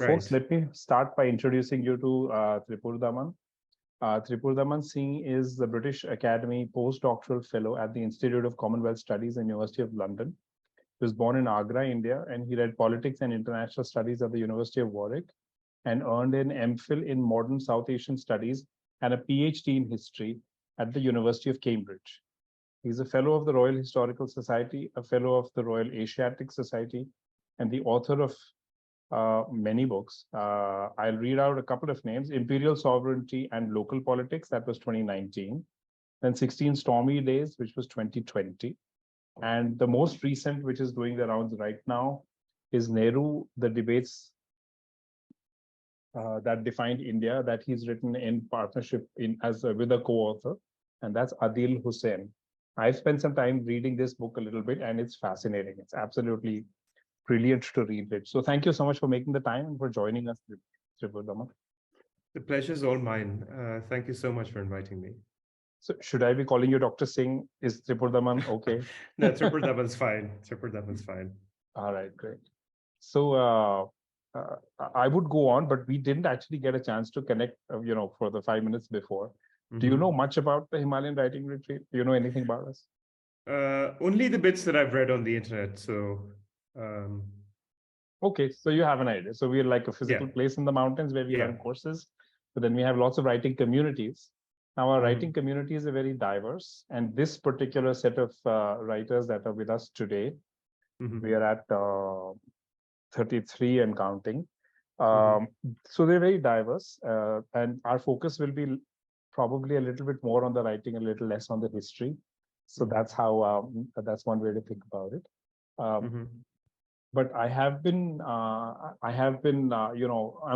folks, Right. let me start by introducing you to Tripurdaman. Tripurdaman Singh is the British Academy Postdoctoral Fellow at the Institute of Commonwealth Studies in University of London. He was born in Agra, India, and he read politics and international studies at the University of Warwick and earned an MPhil in modern South Asian studies and a PhD in history at the University of Cambridge. He's a fellow of the Royal Historical Society, a fellow of the Royal Asiatic Society, and the author of many books. I'll read out a couple of names: Imperial Sovereignty and Local Politics, that was 2019. Then 16 Stormy Days, which was 2020. And the most recent, which is doing the rounds right now, is Nehru, the Debates that Defined India, that he's written in partnership with a co-author, and that's Adil Hussain. I've spent some time reading this book a little bit, and it's fascinating. It's absolutely brilliant to read it. So thank you so much for making the time and for joining us, Tripurdaman. The pleasure is all mine. Thank you so much for inviting me. So should I be calling you Dr. Singh? Is Tripurdaman okay? No, Tripurdaman's fine. Tripurdaman's fine. All right, great. So I would go on, but we didn't actually get a chance to connect, for the 5 minutes before. Do you know much about the Himalayan Writing Retreat? Do you know anything about us? Only the bits that I've read on the internet. So, okay, so you have an idea. So we're like a physical place in the mountains where we run courses, but then we have lots of writing communities. Now, our writing communities are very diverse, and this particular set of writers that are with us today, we are at 33 and counting. So they're very diverse, and our focus will be probably a little bit more on the writing, a little less on the history. So that's how that's one way to think about it. But I have been, I'm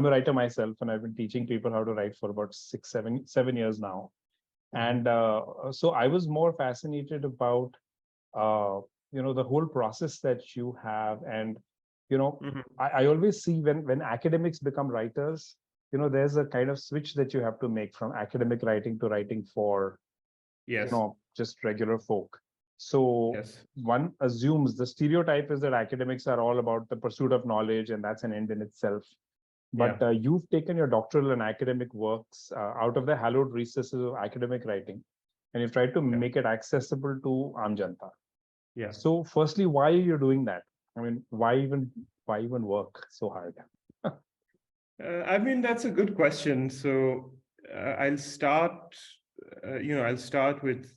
a writer myself, and I've been teaching people how to write for about 7 years now. And so I was more fascinated about, the whole process that you have. And, I always see when academics become writers, there's a kind of switch that you have to make from academic writing to writing for, just regular folk. So one assumes the stereotype is that academics are all about the pursuit of knowledge, and that's an end in itself. But you've taken your doctoral and academic works out of the hallowed recesses of academic writing, and you've tried to make it accessible to Aam Janta. So firstly, why are you doing that? I mean, why even work so hard? I mean, that's a good question. So I'll start, I'll start with,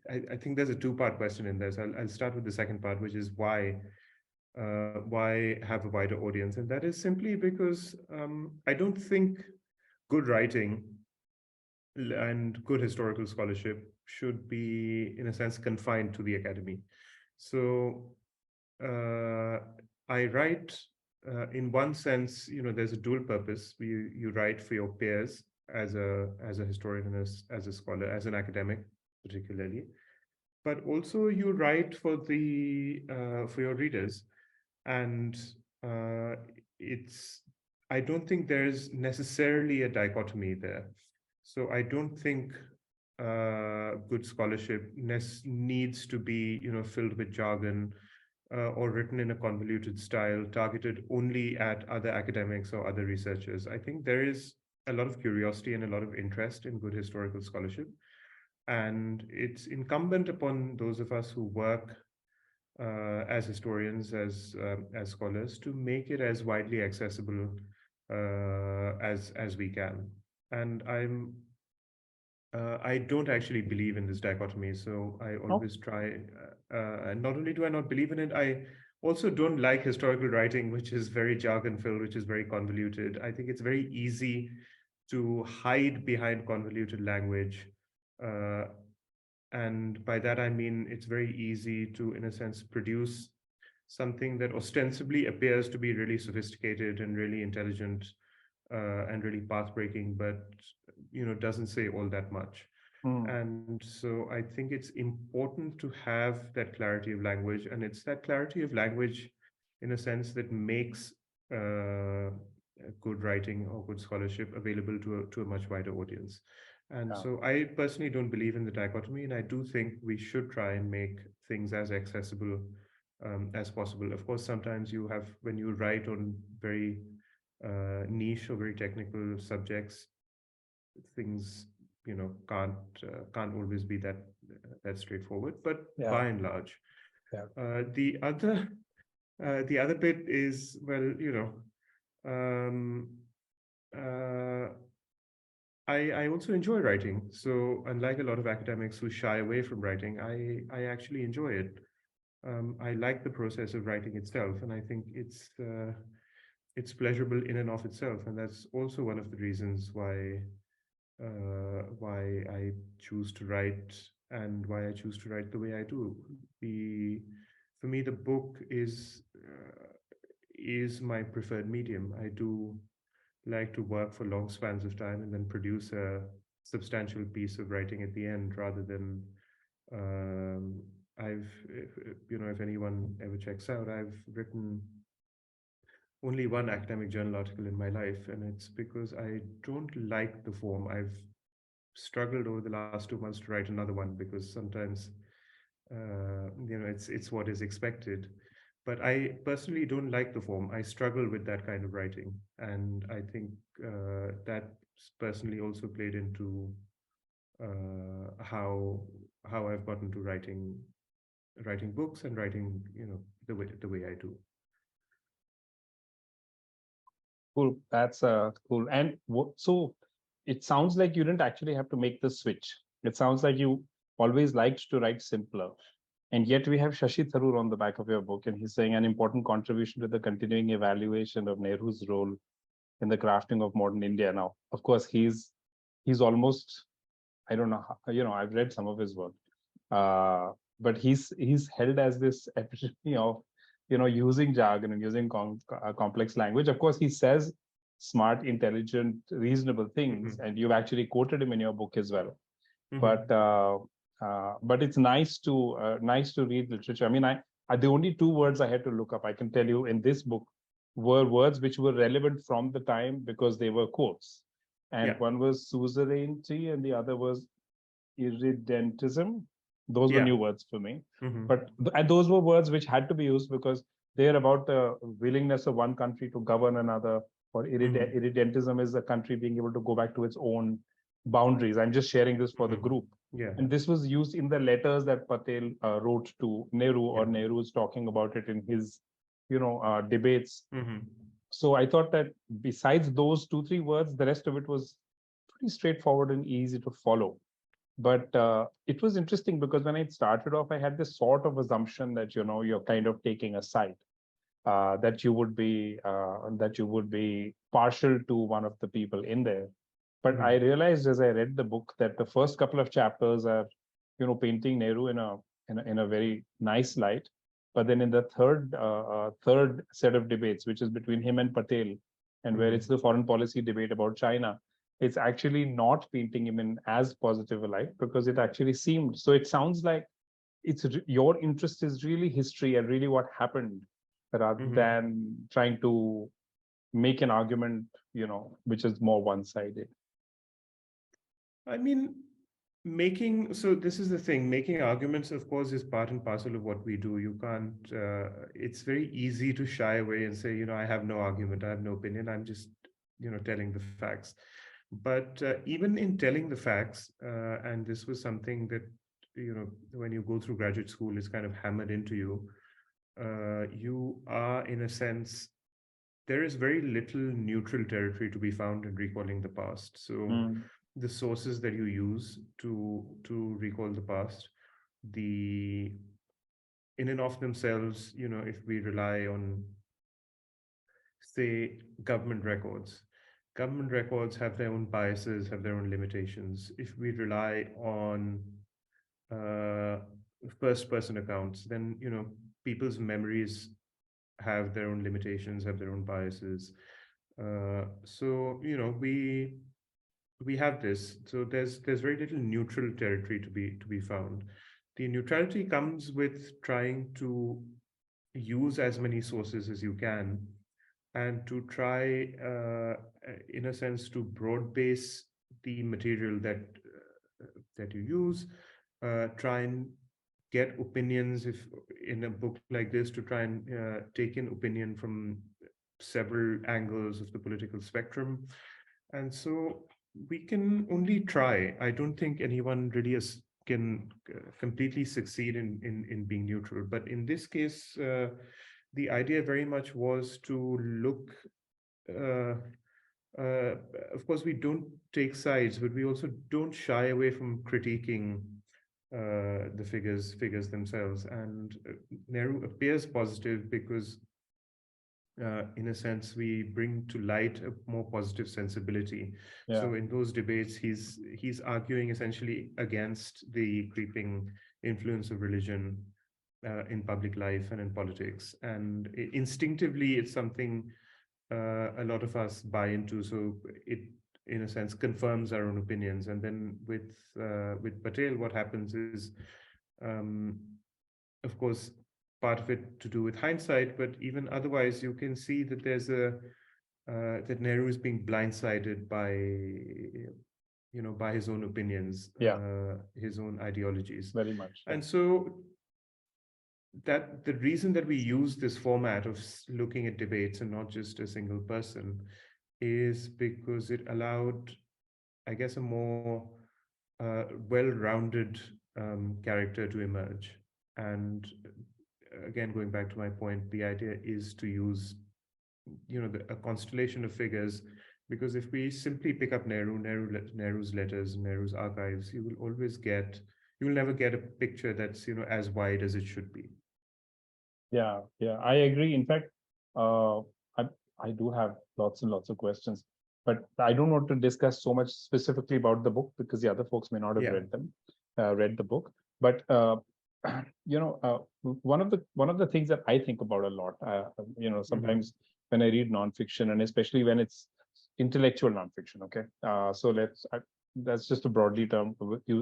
I think there's a two-part question in there. So I'll start with the second part, which is why have a wider audience? And that is simply because I don't think good writing and good historical scholarship should be, in a sense, confined to the academy. So I write, in one sense, there's a dual purpose. You write for your peers as a historian, as a scholar, as an academic, particularly, but also you write for your readers. And I don't think there's necessarily a dichotomy there. So I don't think good scholarship needs to be, filled with jargon or written in a convoluted style, targeted only at other academics or other researchers. I think there is a lot of curiosity and a lot of interest in good historical scholarship. And it's incumbent upon those of us who work as historians, as scholars, to make it as widely accessible as we can. And I don't actually believe in this dichotomy, so I always try. And not only do I not believe in it, I also don't like historical writing, which is very jargon-filled, which is very convoluted. I think it's very easy to hide behind convoluted language. And by that, I mean, it's very easy to, in a sense, produce something that ostensibly appears to be really sophisticated and really intelligent and really path-breaking, but, doesn't say all that much. And so I think it's important to have that clarity of language, and it's that clarity of language, in a sense, that makes good writing or good scholarship available to a much wider audience. And so I personally don't believe in the dichotomy, and I do think we should try and make things as accessible as possible. Of course, sometimes you have, when you write on very niche or very technical subjects, things can't always be that straightforward. But Yeah. by and large, Yeah. the other bit is, well, um, uh, I also enjoy writing. So unlike a lot of academics who shy away from writing, I actually enjoy it. I like the process of writing itself, and I think it's pleasurable in and of itself, and that's also one of the reasons why I choose to write and why I choose to write the way I do. The For me, the book is my preferred medium. I do like to work for long spans of time and then produce a substantial piece of writing at the end, rather than um, if anyone ever checks out, I've written only one academic journal article in my life, and it's because I don't like the form. I've struggled over the last 2 months to write another one, because sometimes it's what is expected. But I personally don't like the form. I struggle with that kind of writing, and I think that personally also played into how I've gotten to writing books and writing, the way I do. Cool. That's cool. And so it sounds like you didn't actually have to make the switch. It sounds like you always liked to write simpler. And yet we have Shashi Tharoor on the back of your book, and he's saying an important contribution to the continuing evaluation of Nehru's role in the crafting of modern India. Now, of course, he's almost, I don't know, I've read some of his work, but he's held as this epitome of, using jargon and using complex language. Of course, he says smart, intelligent, reasonable things, and you've actually quoted him in your book as well. But it's nice to read literature. I mean, the only two words I had to look up, I can tell you, in this book were words which were relevant from the time because they were quotes. And one was suzerainty and the other was irredentism. Those were new words for me. But and those were words which had to be used because they're about the willingness of one country to govern another, or irredentism is a country being able to go back to its own boundaries. I'm just sharing this for the group. And this was used in the letters that Patel wrote to Nehru, or Nehru was talking about it in his, debates. So I thought that besides those 2-3 words, the rest of it was pretty straightforward and easy to follow. But it was interesting because when I started off, I had this sort of assumption that, you're kind of taking a side, that you would be partial to one of the people in there. But I realized as I read the book that the first couple of chapters are, painting Nehru in a very nice light. But then in the third set of debates, which is between him and Patel, and where it's the foreign policy debate about China, it's actually not painting him in as positive a light, because it actually seemed. So it sounds like your interest is really history and really what happened, rather than trying to make an argument, which is more one-sided. I mean, so this is the thing, making arguments, of course, is part and parcel of what we do. You can't, it's very easy to shy away and say, I have no argument, I have no opinion, I'm just, telling the facts. But even in telling the facts, and this was something that, when you go through graduate school, is kind of hammered into you, you are, in a sense, there is very little neutral territory to be found in recalling the past. So the sources that you use to recall the past, in and of themselves, if we rely on, say, government records have their own biases, have their own limitations. If we rely on first person accounts, then people's memories have their own limitations, have their own biases. So we have this. So there's very little neutral territory to be found. The neutrality comes with trying to use as many sources as you can, and to try, in a sense, to broad base the material that you use. Try and get opinions if in a book like this to try and take in opinion from several angles of the political spectrum. And so we can only try. I don't think anyone really can completely succeed in being neutral. But in this case, the idea very much was to look, uh, uh, of course, we don't take sides, but we also don't shy away from critiquing the figures themselves. And Nehru appears positive because in a sense, we bring to light a more positive sensibility. Yeah. So in those debates, he's arguing essentially against the creeping influence of religion in public life and in politics. And instinctively, it's something a lot of us buy into. So it, in a sense, confirms our own opinions. And then with Patel, what happens is, um, of course, part of it to do with hindsight, but even otherwise, you can see that there's that Nehru is being blindsided by, by his own opinions, his own ideologies. Very much. And so that the reason that we use this format of looking at debates and not just a single person is because it allowed, I guess, a more well-rounded character to emerge. And again, going back to my point, the idea is to use, a constellation of figures, because if we simply pick up Nehru's letters, Nehru's archives, you will never get a picture that's, as wide as it should be. Yeah, I agree. In fact, I do have lots and lots of questions, but I don't want to discuss so much specifically about the book because the other folks may not have read the book. But one of the things that I think about a lot, sometimes when I read nonfiction, and especially when it's intellectual nonfiction. Okay, so that's just a broadly term.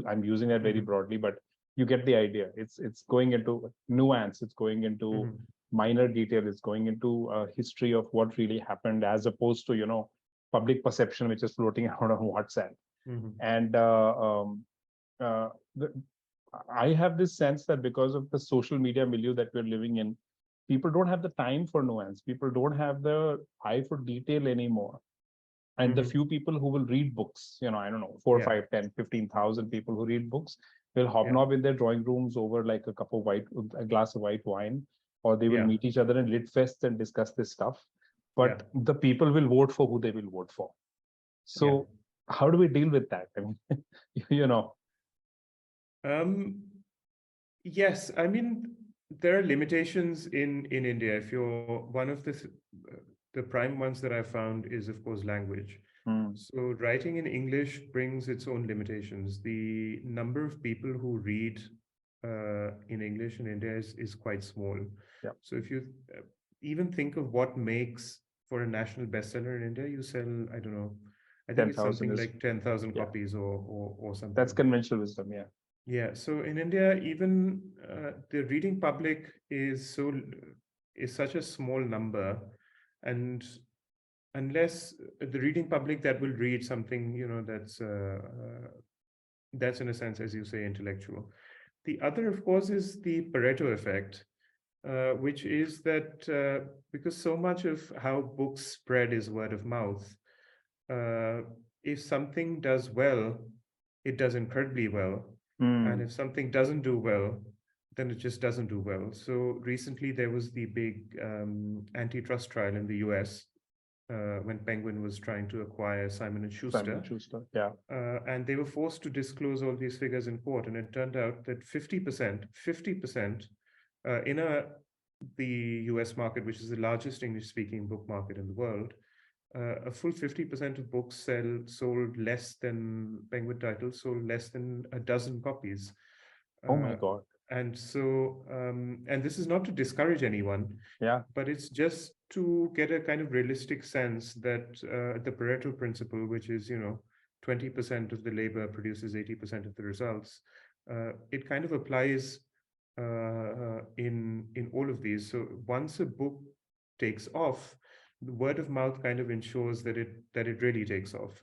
I'm using that very broadly, but you get the idea. It's going into nuance. It's going into minor detail. It's going into a history of what really happened, as opposed to public perception, which is floating around on WhatsApp. And I have this sense that because of the social media milieu that we're living in, people don't have the time for nuance. People don't have the eye for detail anymore. And the few people who will read books, I don't know, 4, 5, 10, 15,000 people who read books will hobnob in their drawing rooms over like a glass of white wine, or they will meet each other in lit fests and discuss this stuff. But the people will vote for who they will vote for. So how do we deal with that? I mean, yes, I mean, there are limitations in India. If you're one of the prime ones that I found is, of course, language. So writing in English brings its own limitations. The number of people who read in English in India is quite small. So if you even think of what makes for a national bestseller in India, you sell, I don't know, I think it's something like 10,000 copies or something. That's conventional wisdom, Yeah, so in India, even the reading public is such a small number, and unless the reading public that will read something, that's in a sense, as you say, intellectual. The other, of course, is the Pareto effect, which is that because so much of how books spread is word of mouth, if something does well, it does incredibly well. And if something doesn't do well, then it just doesn't do well. So recently there was the big antitrust trial in the US when Penguin was trying to acquire Simon & Schuster. Simon & Schuster, and they were forced to disclose all these figures in court. And it turned out that 50% in the US market, which is the largest English-speaking book market in the world, a full 50% of books sold less than Penguin titles, sold less than a dozen copies. Oh my God. And so, and this is not to discourage anyone, but it's just to get a kind of realistic sense that the Pareto principle, which is, 20% of the labor produces 80% of the results, it kind of applies in all of these. So once a book takes off, the word of mouth kind of ensures that it really takes off.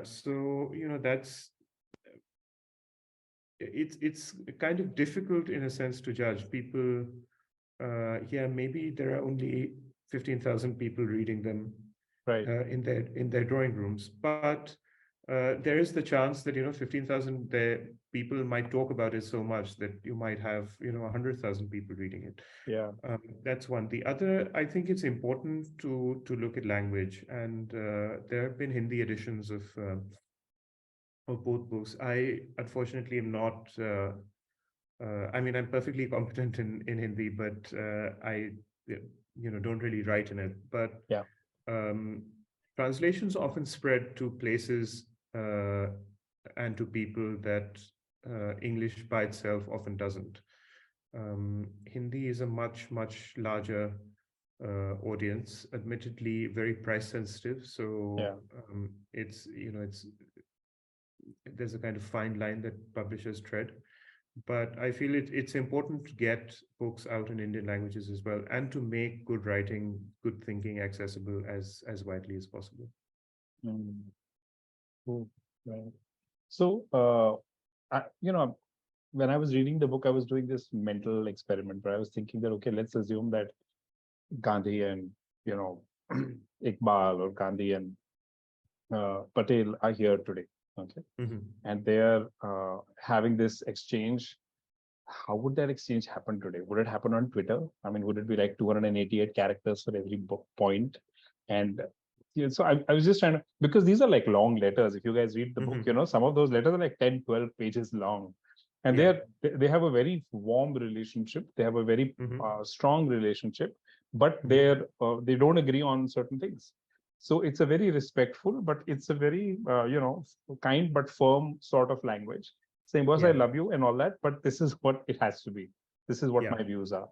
So that's it's kind of difficult in a sense to judge people. Yeah, maybe there are only 15,000 people reading them Right. in their drawing rooms, but there is the chance that 15,000 people might talk about it so much that you might have 100,000 people reading it. Yeah. That's one. The other, I think it's important to look at language, and there have been Hindi editions of both books. I unfortunately am not. I mean, I'm perfectly competent in Hindi, but I don't really write in it. But Yeah. um, translations often spread to places and to people that English by itself often doesn't. Hindi is a much larger audience, admittedly very price sensitive. So Yeah. it's there's a kind of fine line that publishers tread. But I feel it's important to get books out in Indian languages as well, and to make good writing, good thinking accessible as widely as possible. Mm. Cool. Right. So, when I was reading the book, I was doing this mental experiment where I was thinking that, okay, let's assume that Gandhi and, Iqbal or Gandhi and Patel are here today. Okay. Mhm. And they're having this exchange. How would that exchange happen today? Would it happen on Twitter? I mean, would it be like 288 characters for every point? And so I was just trying to, because these are like long letters. If you guys read the book, Mhm. some of those letters are like 10, 12 pages long. And Yeah. they have a very warm relationship. They have a very Mhm. strong relationship, but Mhm. they don't agree on certain things. So it's a very respectful, but it's a very kind but firm sort of language, saying, boss, I Yeah. love you and all that, but this is what it has to be. This is what Yeah. my views are.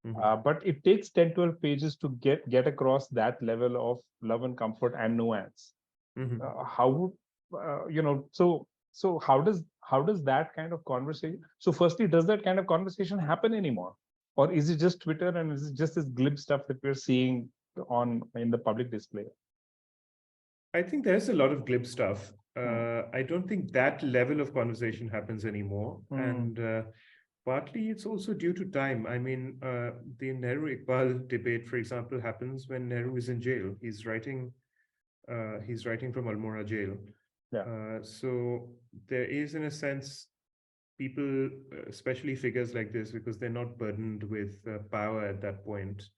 Mhm. But it takes 10, 12 pages to get across that level of love and comfort and nuance. Mhm. How would so how does that kind of conversation, so firstly, does that kind of conversation happen anymore, or is it just Twitter and is it just this glib stuff that we're seeing on in the public display? I think there's a lot of glib stuff. Hmm. I don't think that level of conversation happens anymore, Hmm. and partly it's also due to time. I mean, the Nehru-Iqbal debate, for example, happens when Nehru is in jail. He's writing from Almora jail. Yeah. So there is, in a sense, people, especially figures like this, because they're not burdened with power at that point.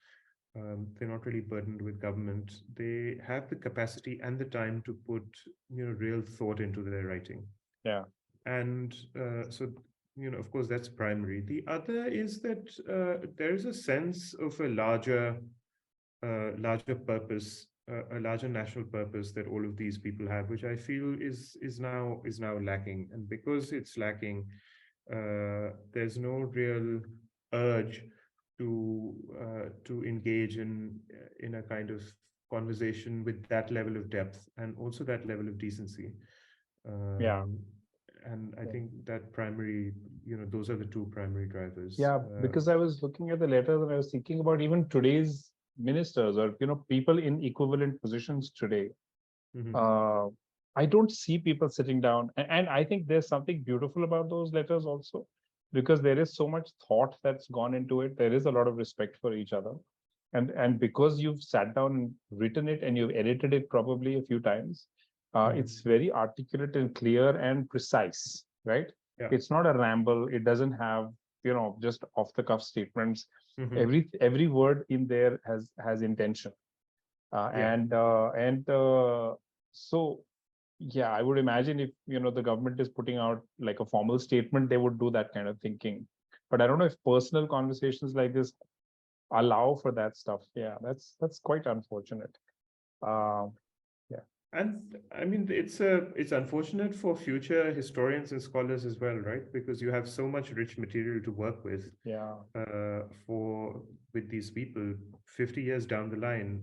They're not really burdened with government. They have the capacity and the time to put, real thought into their writing. Yeah. And so, of course, that's primary. The other is that there is a sense of a larger purpose, a larger national purpose that all of these people have, which I feel is now lacking. And because it's lacking, there's no real urge to engage in a kind of conversation with that level of depth and also that level of decency. Yeah. Um, and I think that primary, those are the two primary drivers. Yeah, because I was looking at the letters and I was thinking about even today's ministers or people in equivalent positions today. Mhm. Uh, I don't see people sitting down, and I think there's something beautiful about those letters also, because there is so much thought that's gone into it. There is a lot of respect for each other, and because you've sat down and written it and you've edited it probably a few times, Mhm. it's very articulate and clear and precise, right? Yeah. It's not a ramble. It doesn't have just off the cuff statements. Mhm. Every word in there has intention, Yeah. and so yeah, I would imagine if the government is putting out like a formal statement, they would do that kind of thinking. But I don't know if personal conversations like this allow for that stuff. Yeah, that's quite unfortunate. Uh, yeah, And I mean, it's unfortunate for future historians and scholars as well, right? Because you have so much rich material to work with yeah, for with these people 50 years down the line.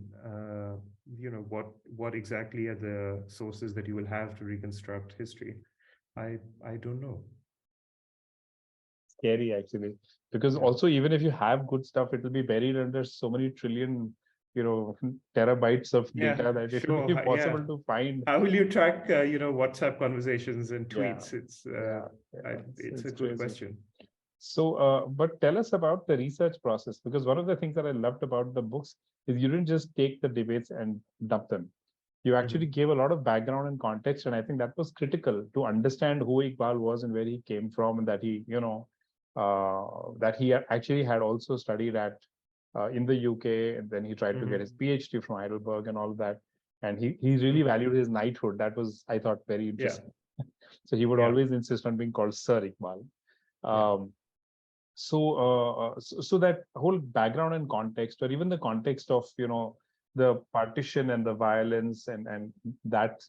What exactly are the sources that you will have to reconstruct history? I don't know. scary actually. Because Yeah. also, even if you have good stuff, it will be buried under so many trillion terabytes of Yeah, data that it will sure. be Yeah. possible to find. How will you track, WhatsApp conversations and Yeah, tweets? yeah, It's a it's good crazy. question. So, but tell us about the research process, because one of the things that I loved about the books is you didn't just take the debates and dump them. You actually gave a lot of background and context, and I think that was critical to understand who Iqbal was and where he came from, and that that he actually had also studied at in the UK, and then he tried to get his PhD from Heidelberg and all of that. And he really valued his knighthood. That was, I thought, very Yeah. interesting. So he would Yeah. always insist on being called Sir Iqbal. Yeah. So that whole background and context, or even the context of the partition and the violence, and that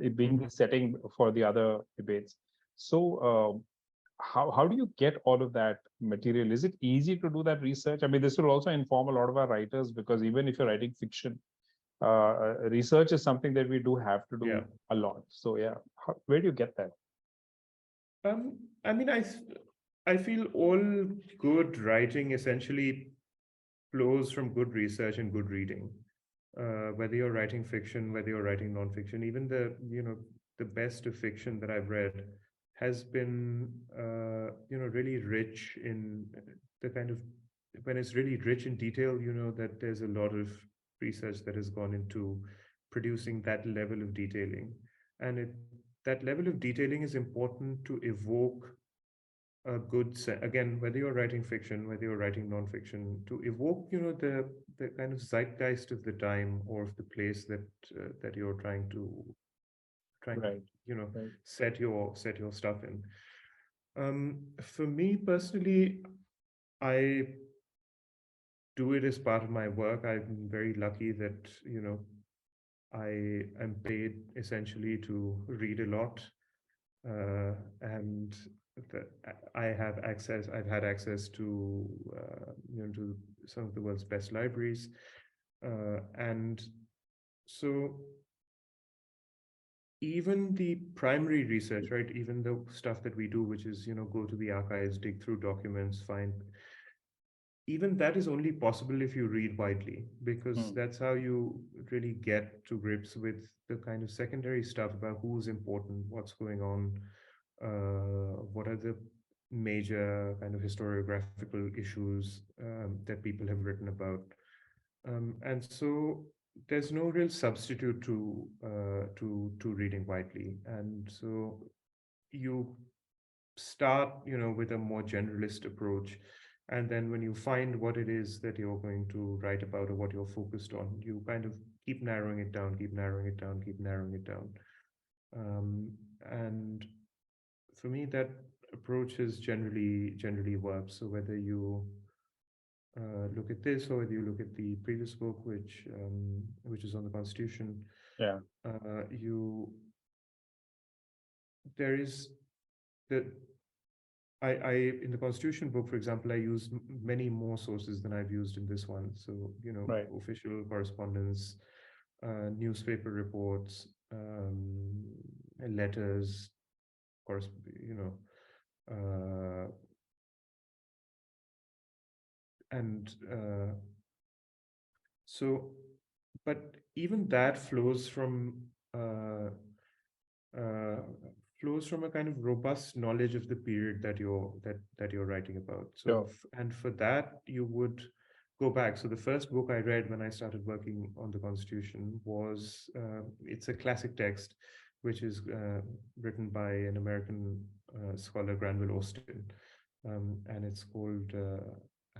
it being the setting for the other debates. So how do you get all of that material? Is it easy to do that research? I mean, this will also inform a lot of our writers, because even if you're writing fiction, research is something that we do have to do a lot. So yeah, where do you get that? I mean, I feel all good writing essentially flows from good research and good reading. Whether you're writing fiction, whether you're writing nonfiction, even the best of fiction that I've read has been really rich in the kind of, when it's really rich in detail, that there's a lot of research that has gone into producing that level of detailing, and that level of detailing is important to evoke a good again, whether you're writing fiction, whether you're writing nonfiction, to evoke the kind of zeitgeist of the time or of the place that you're trying to Right. set your stuff in. For me personally, I do it as part of my work. I'm very lucky that I am paid essentially to read a lot, and that I've had access to to some of the world's best libraries, and so even the primary research, right? Even the stuff that we do, which is go to the archives, dig through documents, find. Even that is only possible if you read widely, because that's how you really get to grips with the kind of secondary stuff about who's important, what's going on, what are the major kind of historiographical issues that people have written about. And so there's no real substitute to reading widely. And so you start with a more generalist approach, and then when you find what it is that you're going to write about or what you're focused on, you kind of keep narrowing it down, keep narrowing it down, keep narrowing it down. And for me, that approach has generally worked. So whether you look at this, or whether you look at the previous book, which is on the Constitution, there is the I in the Constitution book, for example, I use many more sources than I've used in this one. So official correspondence, newspaper reports, letters, of course, and so, but even that flows from a kind of robust knowledge of the period that you're writing about. So, and for that you would go back. So the first book I read when I started working on the Constitution was it's a classic text, which is written by an American scholar, Granville Austin, and it's called.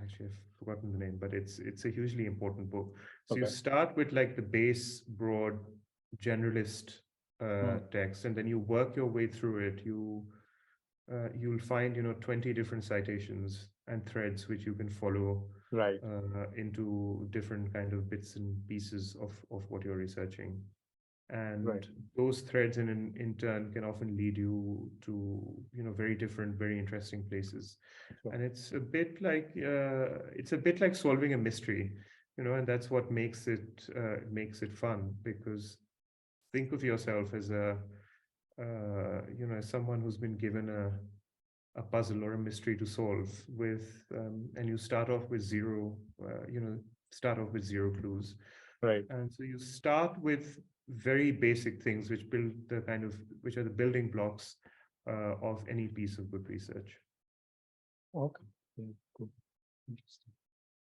Actually, I've forgotten the name, but it's a hugely important book. So you start with like the base, broad, generalist text, and then you work your way through it. You'll find 20 different citations and threads which you can follow into different kind of bits and pieces of what you're researching. And those threads in turn can often lead you to very different, very interesting places. And it's a bit like solving a mystery, and that's what makes it fun. Because think of yourself as as someone who's been given a puzzle or a mystery to solve with, and you start off with zero, start off with zero clues. Right. And so you start with very basic things which build the which are the building blocks of any piece of good research. Okay. Yeah, good. Interesting.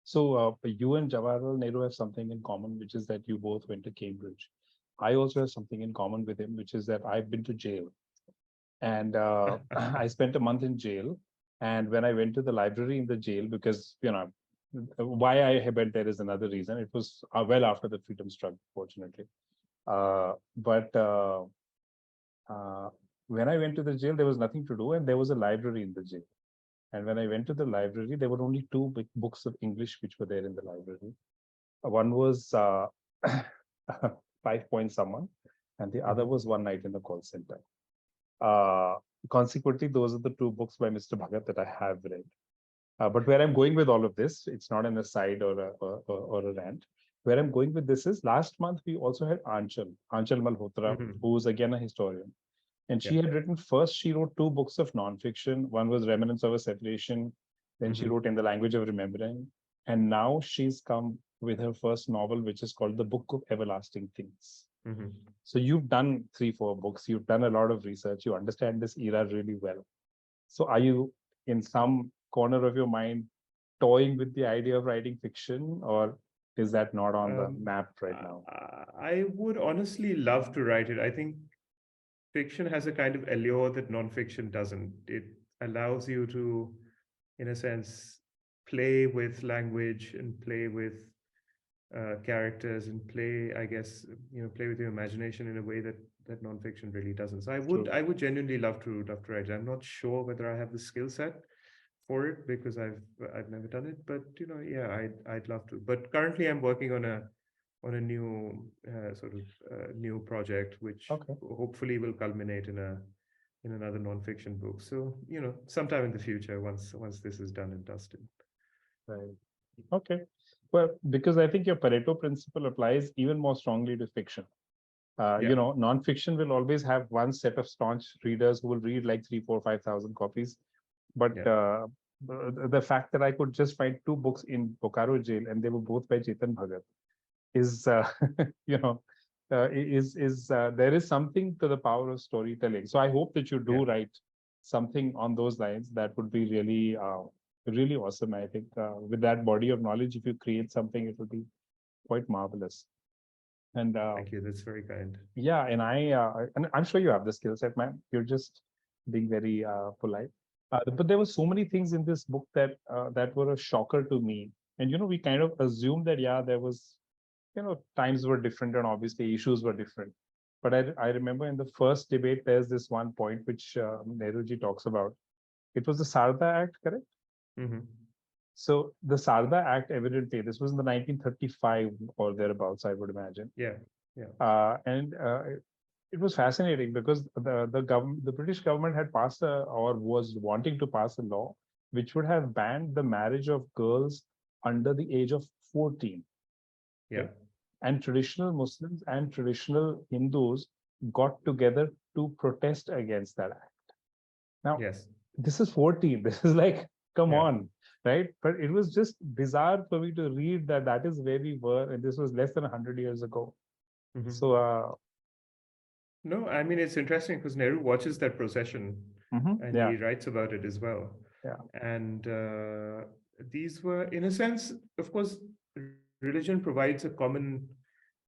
So you and Jawaharlal Nehru have something in common, which is that you both went to Cambridge. I also have something in common with him, which is that I've been to jail. And I spent a month in jail. And when I went to the library in the jail, because, why I went there is another reason. It was well after the freedom struggle, fortunately. But when I went to the jail, there was nothing to do, and there was a library in the jail. And when I went to the library, there were only two big books of English which were there in the library. One was 5 Point Someone, and the other was One Night in the Call Center. Consequently, those are the two books by Mr. Bhagat that I have read. But where I'm going with all of this, it's not an aside or a rant. Where I'm going with this is last month we also had Anchal Malhotra, who's again a historian. And she had written first, she wrote two books of nonfiction. One was Remnants of a Separation. Then she wrote In the Language of Remembering. And now she's come with her first novel, which is called The Book of Everlasting Things. So you've done 3-4 books. You've done a lot of research. You understand this era really well. So are you in some corner of your mind toying with the idea of writing fiction, or is that not on the map right now? I would honestly love to write it. I think fiction has a kind of allure that nonfiction doesn't. It allows you to, in a sense, play with language and play with characters and play, I guess, play with your imagination in a way that nonfiction really doesn't. So I would genuinely love to write it. I'm not sure whether I have the skill set for it because I've never done it, but yeah, I'd love to. But currently, I'm working on a new new project, which hopefully will culminate in another nonfiction book. So sometime in the future, once this is done and dusted. Right. Okay. Well, because I think your Pareto principle applies even more strongly to fiction. Nonfiction will always have one set of staunch readers who will read like 3, 4, 5,000 copies. But the fact that I could just find 2 books in Bokaro jail and they were both by Chetan Bhagat is, there is something to the power of storytelling. So I hope that you do write something on those lines. That would be really, really awesome. I think with that body of knowledge, if you create something, it will be quite marvelous. And thank you. That's very kind. Yeah, and I'm sure you have the skill set, man. You're just being very polite. But there were so many things in this book that were a shocker to me. And we kind of assumed that there was, times were different and obviously issues were different. But I remember in the first debate, there's this one point which Nehruji talks about. It was the Sarda Act, correct? So the Sarda Act, evidently, this was in the 1935 or thereabouts, I would imagine. And it was fascinating because the British government had passed or was wanting to pass a law which would have banned the marriage of girls under the age of 14. And traditional Muslims and traditional Hindus got together to protest against that act. Now, this is 14. This is like, come on, right? But it was just bizarre for me to read that is where we were, and this was less than 100 years ago. So, no, I mean, it's interesting because Nehru watches that procession and he writes about it as well. And these were, in a sense, of course, religion provides a common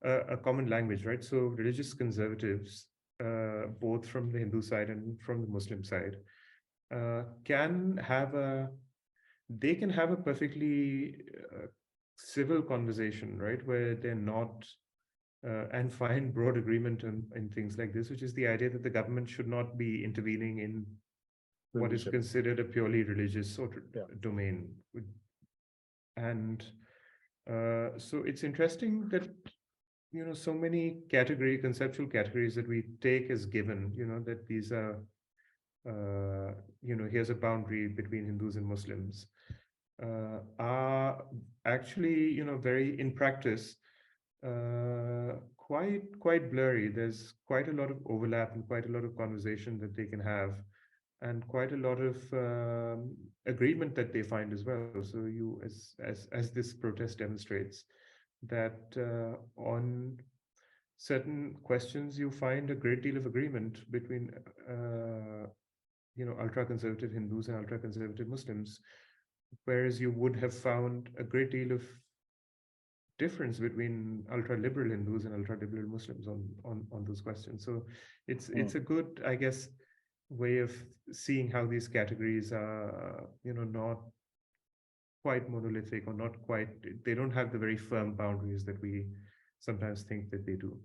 language, right? So religious conservatives, both from the Hindu side and from the Muslim side, can have a perfectly civil conversation, right, where they're not and find broad agreement in things like this, which is the idea that the government should not be intervening in what is considered a purely religious sort of domain. And so it's interesting that so many conceptual categories that we take as given, that these are here's a boundary between Hindus and Muslims, are actually very, in practice, quite blurry. There's quite a lot of overlap and quite a lot of conversation that they can have and quite a lot of agreement that they find as well. So you, as this protest demonstrates, that on certain questions you find a great deal of agreement between ultra conservative Hindus and ultra conservative Muslims, whereas you would have found a great deal of difference between ultra liberal Hindus and ultra liberal Muslims on those questions. So it's a good, I guess, way of seeing how these categories are, not quite monolithic, or not quite, they don't have the very firm boundaries that we sometimes think that they do.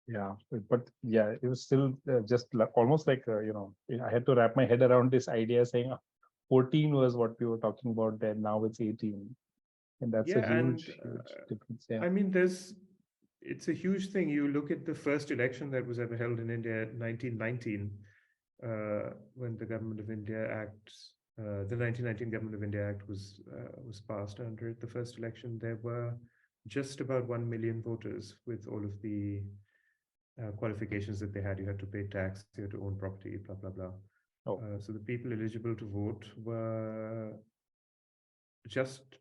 Yeah, but yeah, it was still just almost like, I had to wrap my head around this idea saying 14 was what we were talking about then, now it's 18. And that's a huge, huge difference. Yeah. I mean, it's a huge thing. You look at the first election that was ever held in India, 1919, when the Government of India Act, the 1919 Government of India Act was passed. Under it, the first election, there were just about 1 million voters, with all of the qualifications that they had. You had to pay tax, you had to own property, blah blah blah. Oh. So the people eligible to vote were just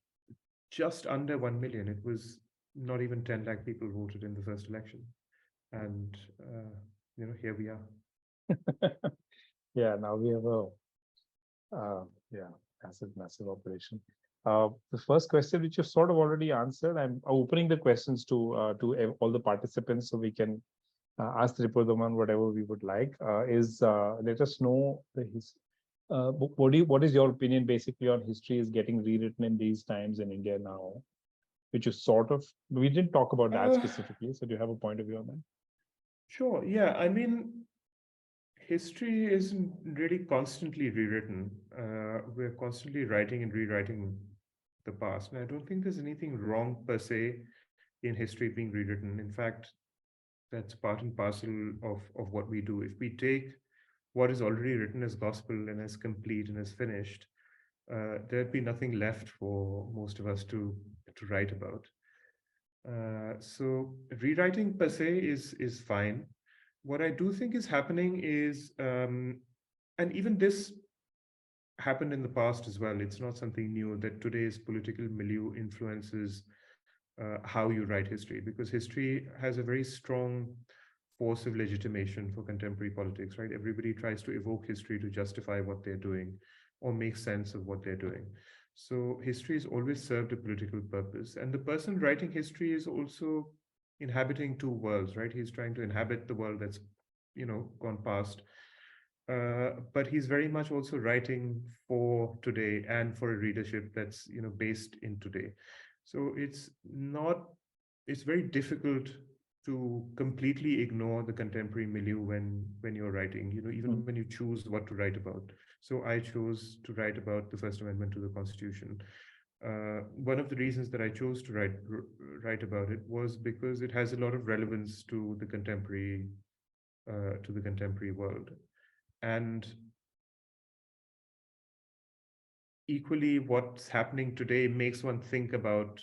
under 1 million. It was not even 10 lakh people voted in the first election, and here we are. Yeah, now we have a massive operation. The first question, which you've sort of already answered, I'm opening the questions to all the participants so we can ask Tripurdaman whatever we would like. Let us know what is your opinion basically on history is getting rewritten in these times in India now, which is we didn't talk about that specifically. So do you have a point of view on that? Sure. Yeah. I mean, history isn't really constantly rewritten. We're constantly writing and rewriting the past. And I don't think there's anything wrong per se in history being rewritten. In fact, that's part and parcel of what we do. If we take what is already written as gospel and as complete and as finished, there'd be nothing left for most of us to write about. So rewriting per se is fine. What I do think is happening is, and even this happened in the past as well. It's not something new that today's political milieu influences how you write history, because history has a very strong force of legitimation for contemporary politics, right? Everybody tries to evoke history to justify what they're doing or make sense of what they're doing. So history has always served a political purpose. And the person writing history is also inhabiting two worlds, right? He's trying to inhabit the world that's, gone past. But he's very much also writing for today and for a readership that's, based in today. So it's very difficult to completely ignore the contemporary milieu when you're writing, even when you choose what to write about. So I chose to write about the First Amendment to the Constitution. One of the reasons that I chose to write about it was because it has a lot of relevance to the contemporary world. And equally, what's happening today makes one think about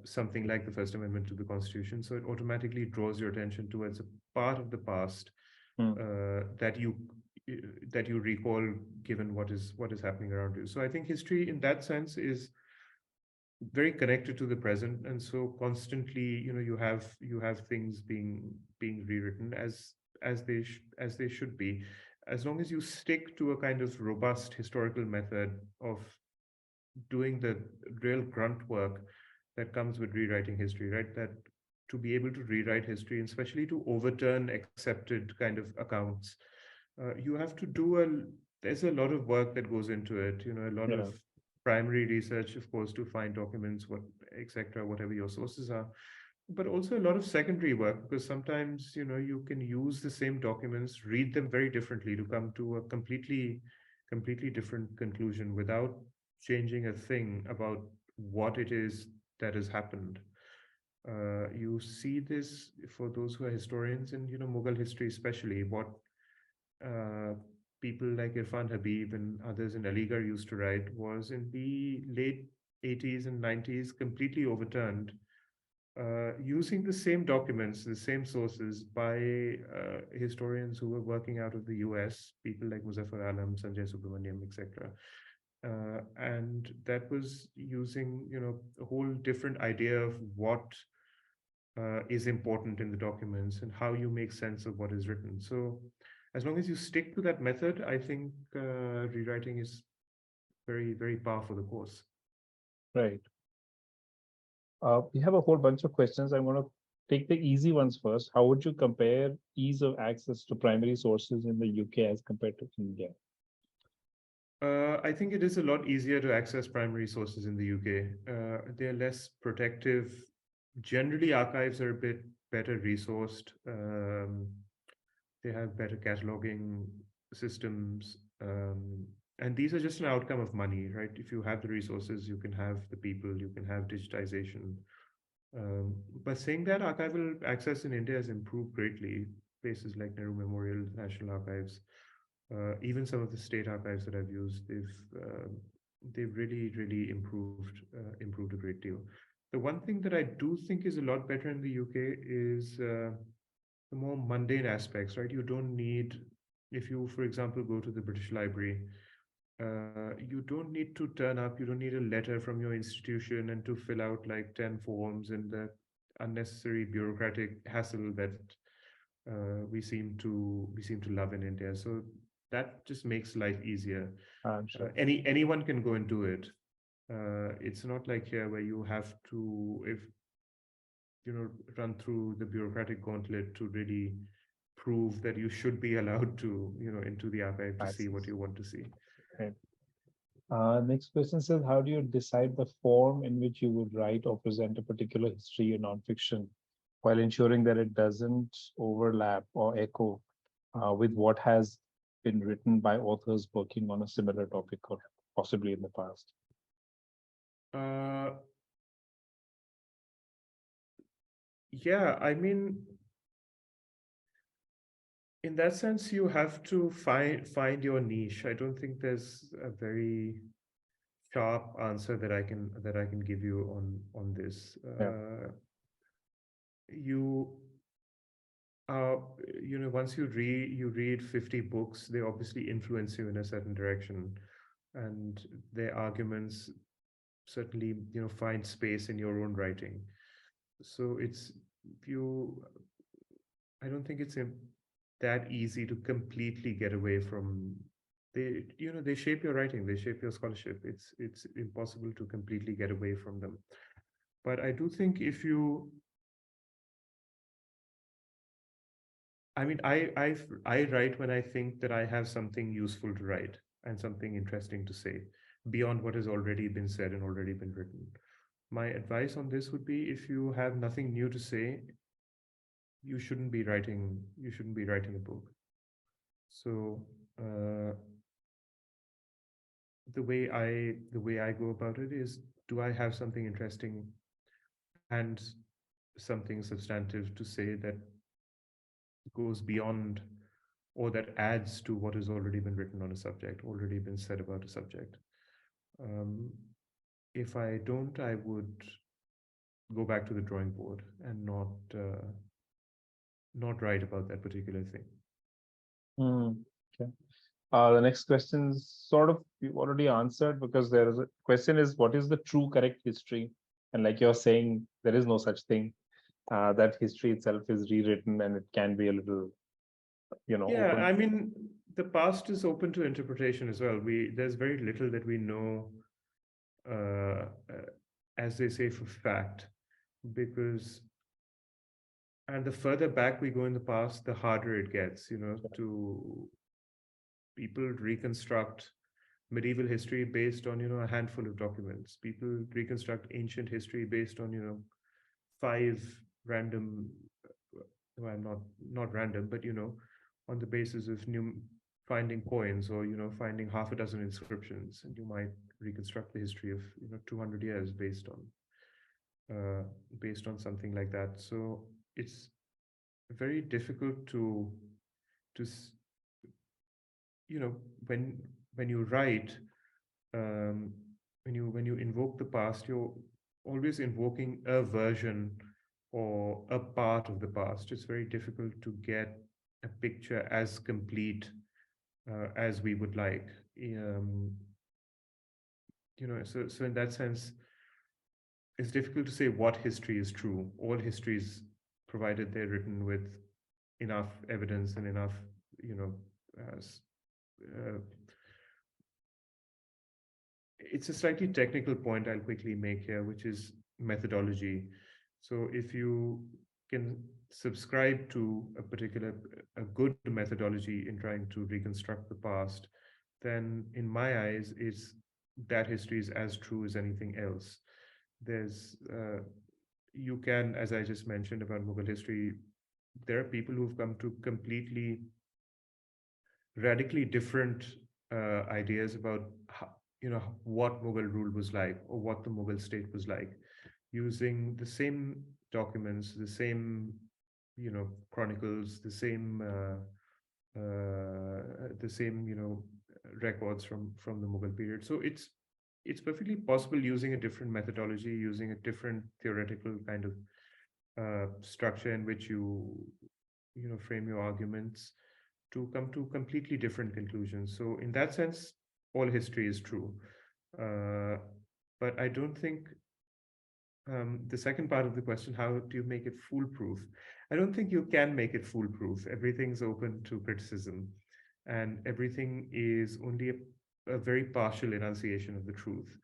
something like the First Amendment to the Constitution. So it automatically draws your attention towards a part of the past that you recall, given what is happening around you. So I think history, in that sense, is very connected to the present, and so constantly, you have things being rewritten as they should be, as long as you stick to a kind of robust historical method of doing the real grunt work that comes with rewriting history, right? That to be able to rewrite history, and especially to overturn accepted kind of accounts, you have to there's a lot of work that goes into it, a lot of primary research, of course, to find documents, etc., whatever your sources are, but also a lot of secondary work, because sometimes, you can use the same documents, read them very differently to come to a completely different conclusion without changing a thing about what it is that has happened. You see this for those who are historians in, Mughal history, especially, what people like Irfan Habib and others in Aligarh used to write was in the late 80s and 90s completely overturned using the same documents, the same sources by historians who were working out of the US, people like Muzaffar Alam, Sanjay Subramaniam, etc. And that was using, a whole different idea of what is important in the documents and how you make sense of what is written. So, as long as you stick to that method, I think rewriting is very, very par for the course. Right. We have a whole bunch of questions. I'm going to take the easy ones first. How would you compare ease of access to primary sources in the UK as compared to India? I think it is a lot easier to access primary sources in the UK. They're less protective. Generally, archives are a bit better resourced. They have better cataloging systems. And these are just an outcome of money, right? If you have the resources, you can have the people, you can have digitization. But saying that, archival access in India has improved greatly. Places like Nehru Memorial, National Archives, even some of the state archives that I've used, they've really improved a great deal. The one thing that I do think is a lot better in the UK is the more mundane aspects, right? You don't need, if you, for example, go to the British Library, you don't need to turn up, you don't need a letter from your institution and to fill out like 10 forms and the unnecessary bureaucratic hassle that we seem to love in India. So that just makes life easier. I'm sure. Anyone can go and do it. It's not like here where you have to, if run through the bureaucratic gauntlet to really prove that you should be allowed to, into the archive to see what you want to see. Right. Next question says, how do you decide the form in which you would write or present a particular history or nonfiction while ensuring that it doesn't overlap or echo with what has been written by authors working on a similar topic or possibly in the past? Yeah, I mean, in that sense, you have to find your niche. I don't think there's a very sharp answer that I can give you on this. Yeah. You uh, once you read 50 books, they obviously influence you in a certain direction, and their arguments certainly find space in your own writing. So it's you I don't think it's that easy to completely get away from. They shape your writing, they shape your scholarship. It's impossible to completely get away from them. But I do think if you I mean, I write when I think that I have something useful to write and something interesting to say beyond what has already been said and already been written. My advice on this would be, if you have nothing new to say, you shouldn't be writing. You shouldn't be writing a book. So the way I go about it is, do I have something interesting and something substantive to say that goes beyond or that adds to what has already been written on a subject, already been said about a subject. If I don't, I would go back to the drawing board and not write about that particular thing. Okay. The next question is sort of you've already answered, because there is a question is, what is the true correct history? And like you're saying, there is no such thing. That history itself is rewritten and it can be a little, Yeah, open. I mean, the past is open to interpretation as well. There's very little that we know, uh, uh, as they say, for fact, because and the further back we go in the past, the harder it gets, to people reconstruct medieval history based on, a handful of documents. People reconstruct ancient history based on, five random, well, not random, but on the basis of new finding coins, or finding half a dozen inscriptions, and you might reconstruct the history of 200 years based on something like that. So it's very difficult to when you write, when you invoke the past, you're always invoking a version or a part of the past, it's very difficult to get a picture as complete as we would like. So in that sense, it's difficult to say what history is true. All histories, provided they're written with enough evidence and enough, as, uh, it's a slightly technical point I'll quickly make here, which is methodology. So if you can subscribe to a good methodology in trying to reconstruct the past, then in my eyes, that history is as true as anything else. There's You can, as I just mentioned about Mughal history, there are people who've come to completely radically different ideas about how, what Mughal rule was like or what the Mughal state was like, using the same documents, the same chronicles, the same records from the Mughal period. So it's perfectly possible, using a different methodology, using a different theoretical kind of structure in which you frame your arguments, to come to completely different conclusions. So in that sense, all history is true. But I don't think the second part of the question, how do you make it foolproof? I don't think you can make it foolproof. Everything's open to criticism, and everything is only a very partial enunciation of the truth.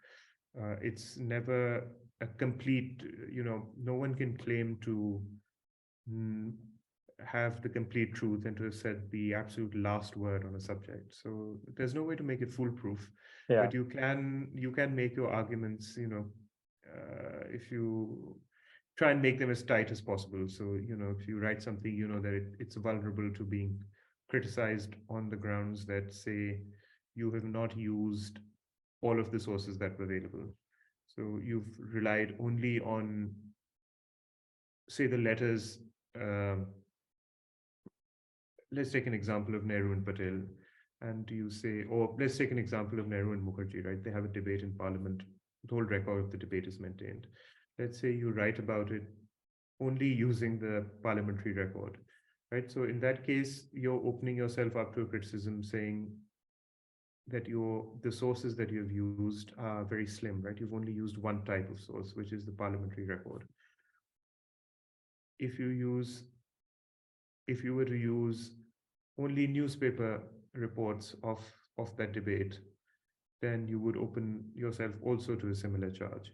It's never a complete, no one can claim to mm, have the complete truth and to have said the absolute last word on a subject. So there's no way to make it foolproof. Yeah. But you can make your arguments, if you try and make them as tight as possible. So, if you write something, that it's vulnerable to being criticized on the grounds that, say, you have not used all of the sources that were available. So you've relied only on, say, the letters. Let's take an example of Nehru and Patel. And you say, or let's take an example of Nehru and Mukherjee, right? They have a debate in parliament. The whole record of the debate is maintained. Let's say you write about it only using the parliamentary record, right? So in that case, you're opening yourself up to a criticism, saying that the sources that you've used are very slim, right? You've only used one type of source, which is the parliamentary record. If you were to use only newspaper reports of that debate, then you would open yourself also to a similar charge.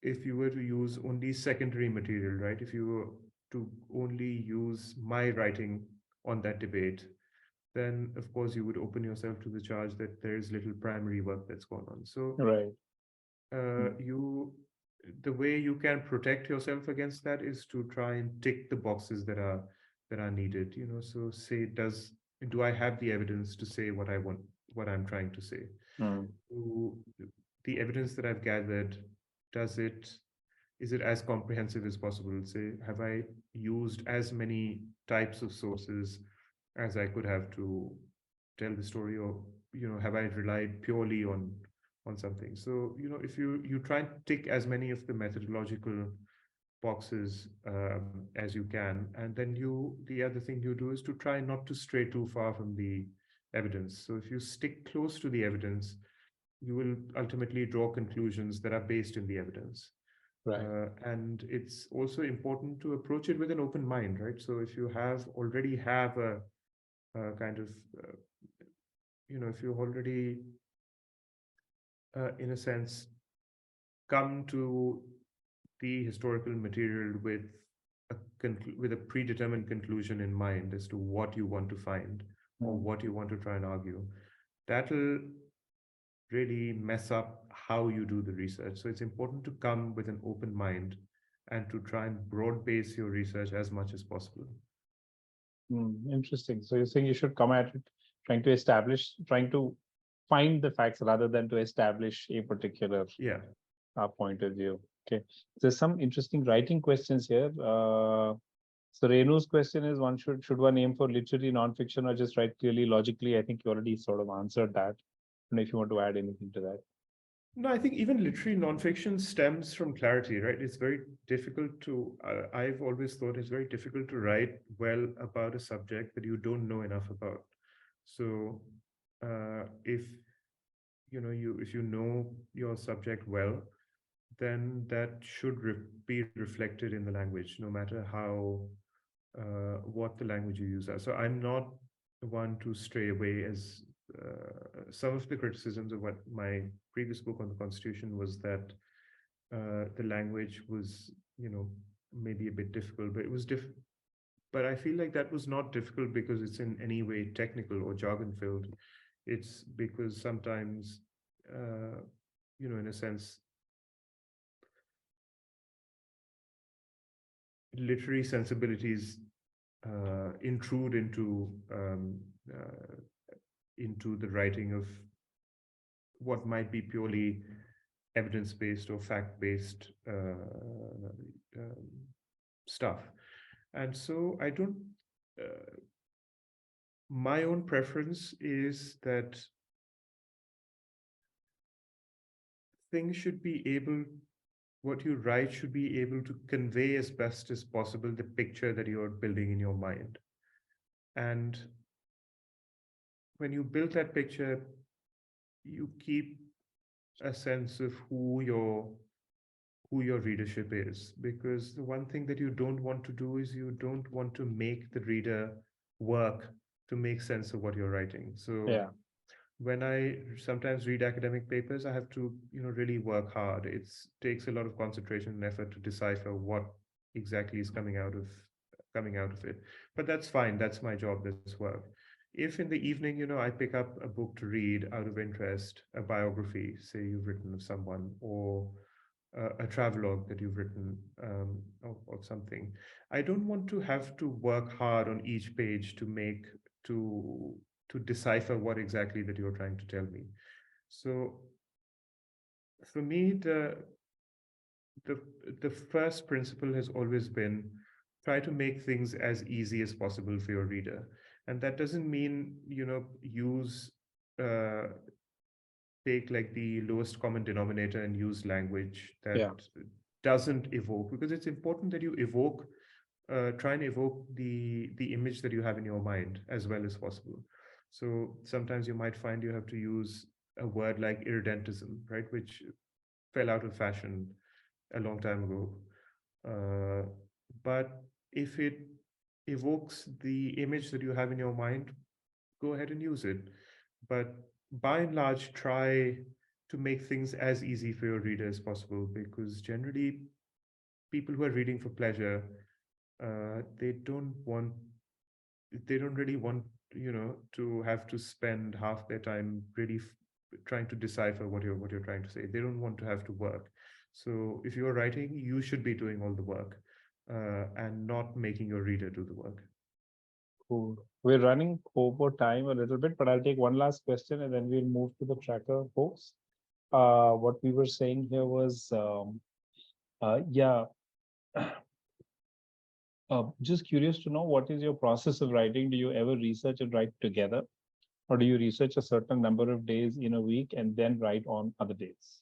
If you were to use only secondary material, right? If you were to only use my writing on that debate, then of course you would open yourself to the charge that there is little primary work that's gone on. So Right. The way you can protect yourself against that is to try and tick the boxes that are needed. So say, do I have the evidence to say what I want, what I'm trying to say? So the evidence that I've gathered, is it as comprehensive as possible? Say, have I used as many types of sources as I could have to tell the story, or have I relied purely on something? So if you try and tick as many of the methodological boxes as you can, and then the other thing you do is to try not to stray too far from the evidence. So if you stick close to the evidence, you will ultimately draw conclusions that are based in the evidence. Right. And it's also important to approach it with an open mind, right? So if you already have a kind of, if you already, in a sense, come to the historical material with a predetermined conclusion in mind as to what you want to find or what you want to try and argue, that'll really mess up how you do the research. So it's important to come with an open mind and to try and broad base your research as much as possible. Interesting. So you're saying you should come at it trying to find the facts rather than to establish a particular point of view. Okay. There's some interesting writing questions here. So Renu's question is, should one aim for literary nonfiction or just write clearly, logically? I think you already sort of answered that. I don't know if you want to add anything to that. No, I think even literary nonfiction stems from clarity, right? It's very difficult to, I've always thought it's very difficult to write well about a subject that you don't know enough about. So if if you know your subject well, then that should be reflected in the language, no matter how what the language you use are. So I'm not the one to stray away, as some of the criticisms of what my previous book on the Constitution was that the language was, maybe a bit difficult, but it was but I feel like that was not difficult because it's in any way technical or jargon filled. It's because sometimes, in a sense, literary sensibilities intrude into the writing of what might be purely evidence-based or fact-based stuff. And so I don't. My own preference is that things should be able, what you write should be able to convey as best as possible the picture that you're building in your mind. And when you build that picture, you keep a sense of who your readership is, because the one thing that you don't want to do is you don't want to make the reader work to make sense of what you're writing. So Yeah. when I sometimes read academic papers, I have to, really work hard. It takes a lot of concentration and effort to decipher what exactly is coming out of it. But that's fine. That's my job. That's work. If in the evening, I pick up a book to read out of interest, a biography, say you've written of someone, or a travelogue that you've written, of something, I don't want to have to work hard on each page to to decipher what exactly that you're trying to tell me. So for me, the the first principle has always been try to make things as easy as possible for your reader. And that doesn't mean, use uh, take like the lowest common denominator and use language that Yeah. doesn't evoke, because it's important that you evoke, try and evoke the image that you have in your mind as well as possible. So sometimes you might find you have to use a word like irredentism, right, which fell out of fashion a long time ago. But if it evokes the image that you have in your mind, go ahead and use it. But by and large, try to make things as easy for your reader as possible, because generally, people who are reading for pleasure, they don't really want, to have to spend half their time really trying to decipher what you're trying to say. They don't want to have to work. So if you're writing, you should be doing all the work, and not making your reader do the work. Cool. We're running over time a little bit, but I'll take one last question and then we'll move to the tracker folks. What we were saying here was, yeah, just curious to know what is your process of writing? Do you ever research and write together? Or do you research a certain number of days in a week and then write on other days?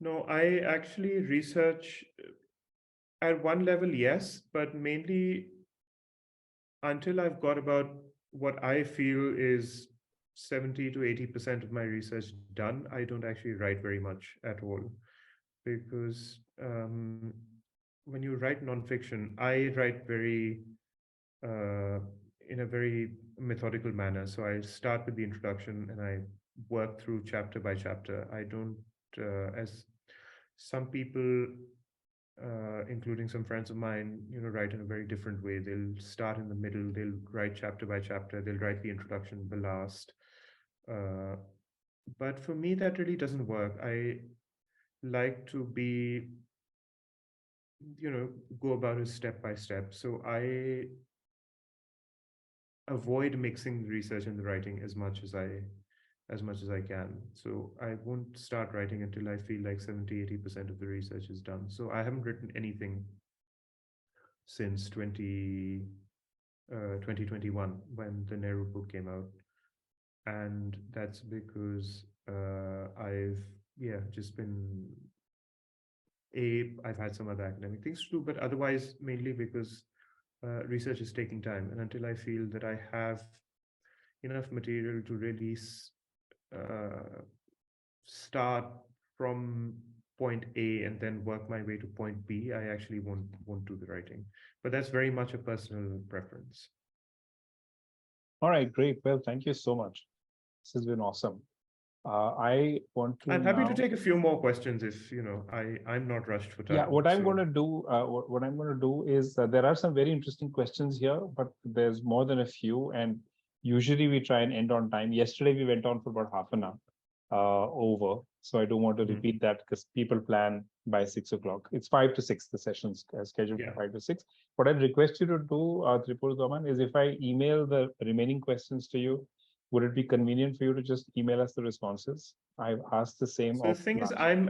No, I actually research at one level, yes, but mainly until I've got about what I feel is 70 to 80% of my research done, I don't actually write very much at all. Because when you write nonfiction, I write uh, in a very methodical manner. So I start with the introduction and I work through chapter by chapter. I don't, as some people, including some friends of mine, write in a very different way. They'll start in the middle, they'll write chapter by chapter, they'll write the introduction, the last. Uh, but for me, that really doesn't work. I like to be, go about it step by step. So I avoid mixing the research and the writing as much as I can. So I won't start writing until I feel like 70-80% of the research is done. So I haven't written anything since 2021 when the Nehru book came out. And that's because I've just been I've had some other academic things to do, but otherwise mainly because research is taking time, and until I feel that I have enough material to really uh, start from point A and then work my way to point B, I actually won't do the writing. But that's very much a personal preference. All right, great. Well, thank you so much. This has been awesome. I want to I'm happy to now. take a few more questions if I'm not rushed for Yeah, time. what I'm going So to do, what I'm going to do is there are some very interesting questions here, but there's more than a few, and usually we try and end on time. Yesterday we went on for about half an hour over, so I don't want to repeat that because people plan by 6 o'clock. It's 5 to 6. The session's scheduled for 5 to 6. What I'd request you to do, Tripurdaman, is if I email the remaining questions to you, would it be convenient for you to just email us the responses? I've asked the same the of thing is, last. I'm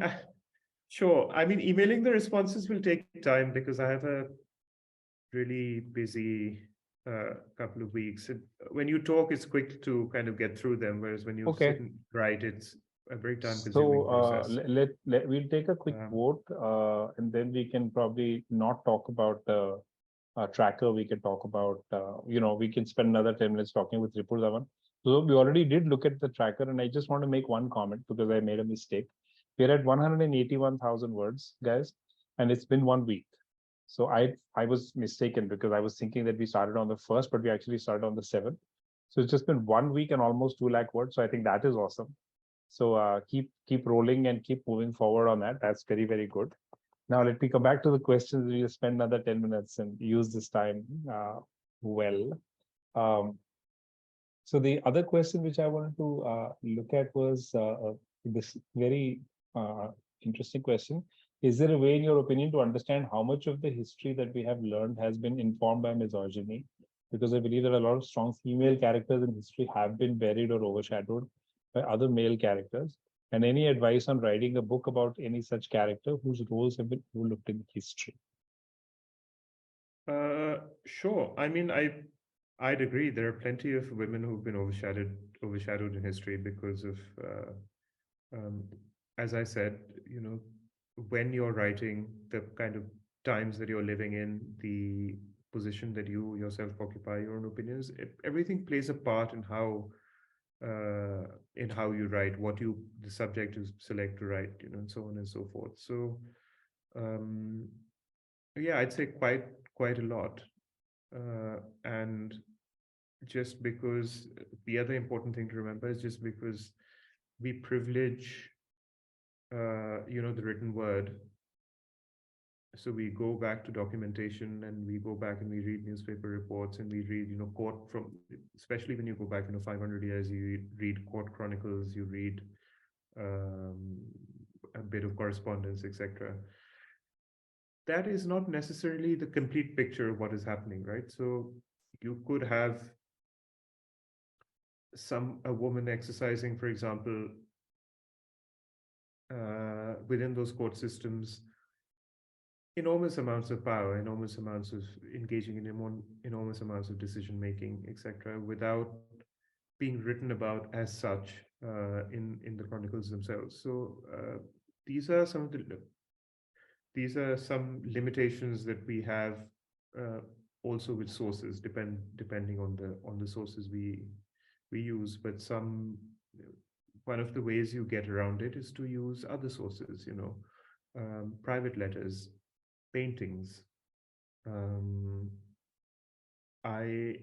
sure. I mean, emailing the responses will take time because I have a really busy couple of weeks. When you talk, it's quick to kind of get through them, whereas when you sit Okay. and write, it's a very So time-consuming process. we'll take a quick Um, vote, and then we can probably not talk about the tracker. We can talk about we can spend another 10 minutes talking with Tripurdaman. So we already did look at the tracker, and I just want to make one comment because I made a mistake. We're at 181,000 words, guys, and it's been 1 week. So I was mistaken because I was thinking that we started on the 1st, but we actually started on the 7th. So it's just been 1 week and almost 2 lakh words. So I think that is awesome. So keep rolling and keep moving forward on that. That's very, very good. Now let me come back to the questions. We'll spend another 10 minutes and use this time well. Um, so the other question which I wanted to look at was this very uh, interesting question. Is there a way, in your opinion, to understand how much of the history that we have learned has been informed by misogyny? Because I believe that a lot of strong female characters in history have been buried or overshadowed by other male characters. And any advice on writing a book about any such character whose roles have been overlooked in history? sure. I mean, I'd agree. There are plenty of women who've been overshadowed in history because of, um, as I said, when you're writing, the kind of times that you're living in, the position that you yourself occupy, your own opinions, everything plays a part in how you write, the subject you select to write, and so on and so forth. So, um, yeah, I'd say quite a lot. And just because the other important thing to remember is just because we privilege, the written word. So we go back to documentation and we go back and we read newspaper reports and we read, court from, especially when you go back, 500 years, you read court chronicles, you read um, a bit of correspondence, etc. That is not necessarily the complete picture of what is happening, right? So you could have a woman exercising, for example, within those court systems, enormous amounts of power, enormous amounts of engaging in enormous amounts of decision making, etc., without being written about as such in the chronicles themselves. So these are some of some limitations that we have uh, also with sources, depending on the sources we use. But one of the ways you get around it is to use other sources, private letters, paintings. Um, I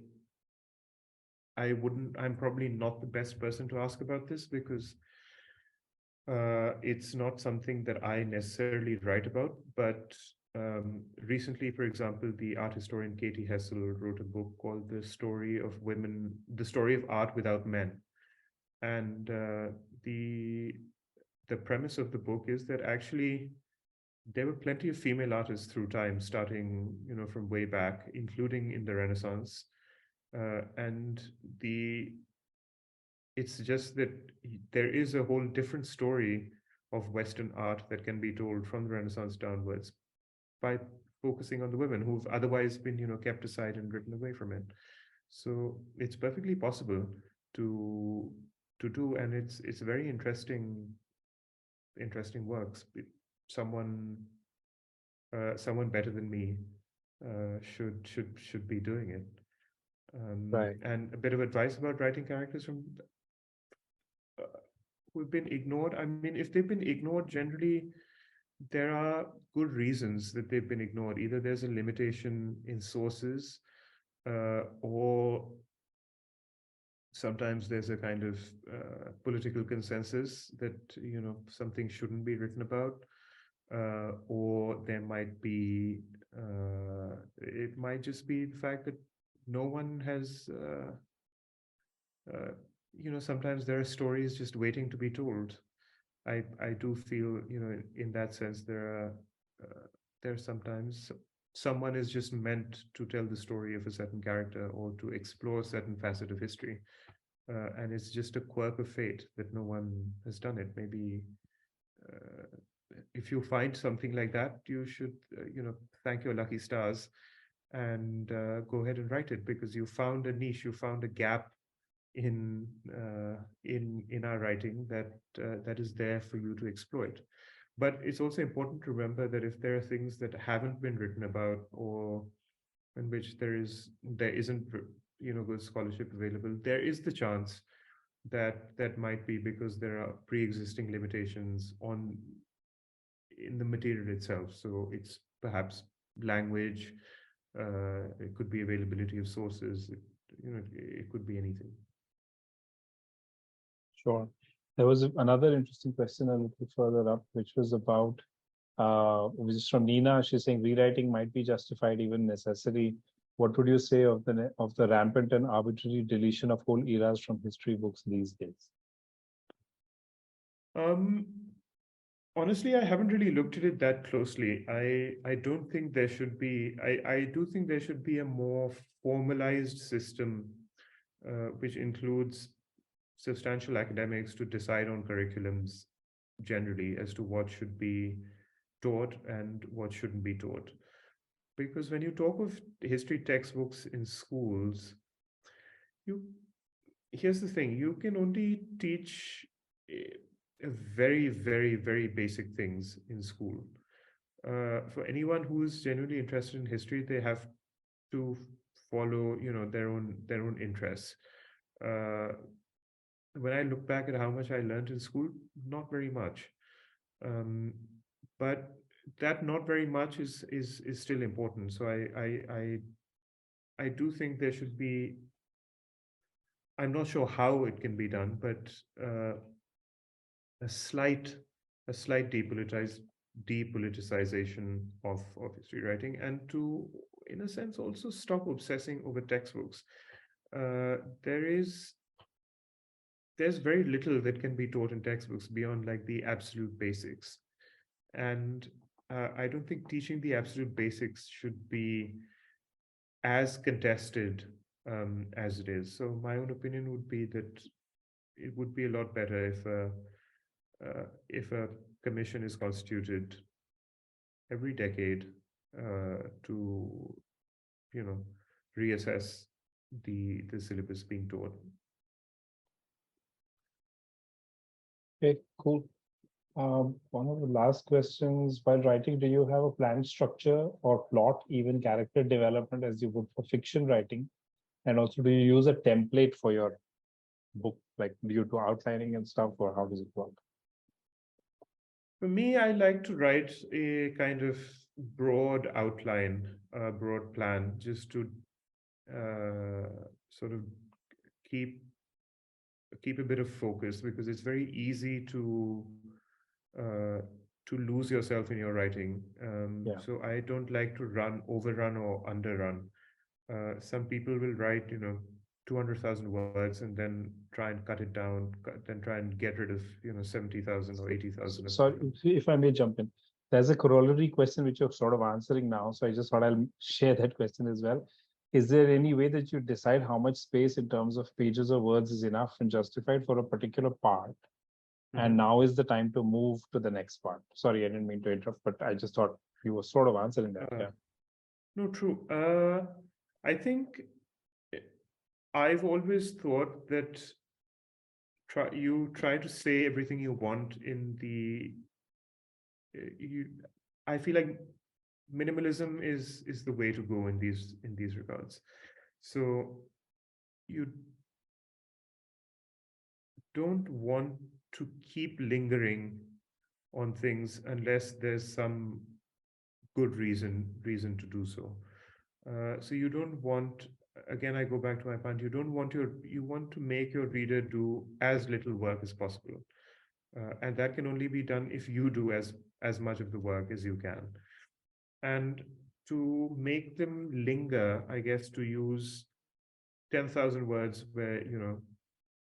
I'm probably not the best person to ask about this because it's not something that I necessarily write about. But recently, for example, the art historian Katie Hessel wrote a book called The Story of Art Without Men. And the premise of the book is that actually there were plenty of female artists through time, starting from way back, including in the Renaissance, and it's just that there is a whole different story of Western art that can be told from the Renaissance downwards by focusing on the women who've otherwise been kept aside and written away from it. So it's perfectly possible to do, and it's very interesting works. Someone someone better than me should be doing it. Right. And a bit of advice about writing characters from who've been ignored. I mean, if they've been ignored, generally there are good reasons that they've been ignored. Either there's a limitation in sources, or sometimes there's a kind of political consensus that something shouldn't be written about, or there might be it might just be the fact that no one has sometimes there are stories just waiting to be told. I do feel, in that sense, there are sometimes someone is just meant to tell the story of a certain character or to explore a certain facet of history, and it's just a quirk of fate that no one has done it. Maybe if you find something like that, you should thank your lucky stars and go ahead and write it, because you found a niche, you found a gap in our writing that is there for you to exploit. But it's also important to remember that if there are things that haven't been written about, or in which there isn't good scholarship available, there is the chance that might be because there are pre-existing limitations in the material itself. So it's perhaps language, it could be availability of sources, it could be anything. Sure. There was another interesting question a little further up, which was about, which is from Nina. She's saying rewriting might be justified, even necessary. What would you say of the rampant and arbitrary deletion of whole eras from history books these days? Honestly, I haven't really looked at it that closely. I don't think there should be. I do think there should be a more formalized system, which includes substantial academics to decide on curriculums generally as to what should be taught and what shouldn't be taught. Because when you talk of history textbooks in schools, here's the thing: you can only teach very, very, very basic things in school. For anyone who's genuinely interested in history, they have to follow, their own interests. When I look back at how much I learned in school, not very much. But that not very much is still important. So I do think there should be. I'm not sure how it can be done, but a slight depoliticization of history writing, and to, in a sense, also stop obsessing over textbooks. There's very little that can be taught in textbooks beyond like the absolute basics, and I don't think teaching the absolute basics should be as contested as it is. So my own opinion would be that it would be a lot better if a commission is constituted every decade to reassess the syllabus being taught. Okay, cool. One of the last questions: while writing, do you have a planned structure or plot, even character development as you would for fiction writing? And also, do you use a template for your book, like do you do outlining and stuff, or how does it work? For me, I like to write a kind of broad outline, a broad plan, just to sort of keep a bit of focus, because it's very easy to lose yourself in your writing. So I don't like to overrun or underrun. Some people will write 200,000 words and then try and cut it down, then try and get rid of 70,000 or 80,000. Sorry, if I may jump in, there's a corollary question which you're sort of answering now, so I just thought I'll share that question as well. Is there any way that you decide how much space in terms of pages or words is enough and justified for a particular part? And now is the time to move to the next part? Sorry, I didn't mean to interrupt, but I just thought you were sort of answering that. No, true. I think I've always thought that try to say everything you want in the I feel like minimalism is the way to go in these regards. So you don't want to keep lingering on things unless there's some good reason to do so. So you don't want, again, I go back to my point, you want to make your reader do as little work as possible. And that can only be done if you do as much of the work as you can. And to make them linger, I guess, to use 10,000 words where,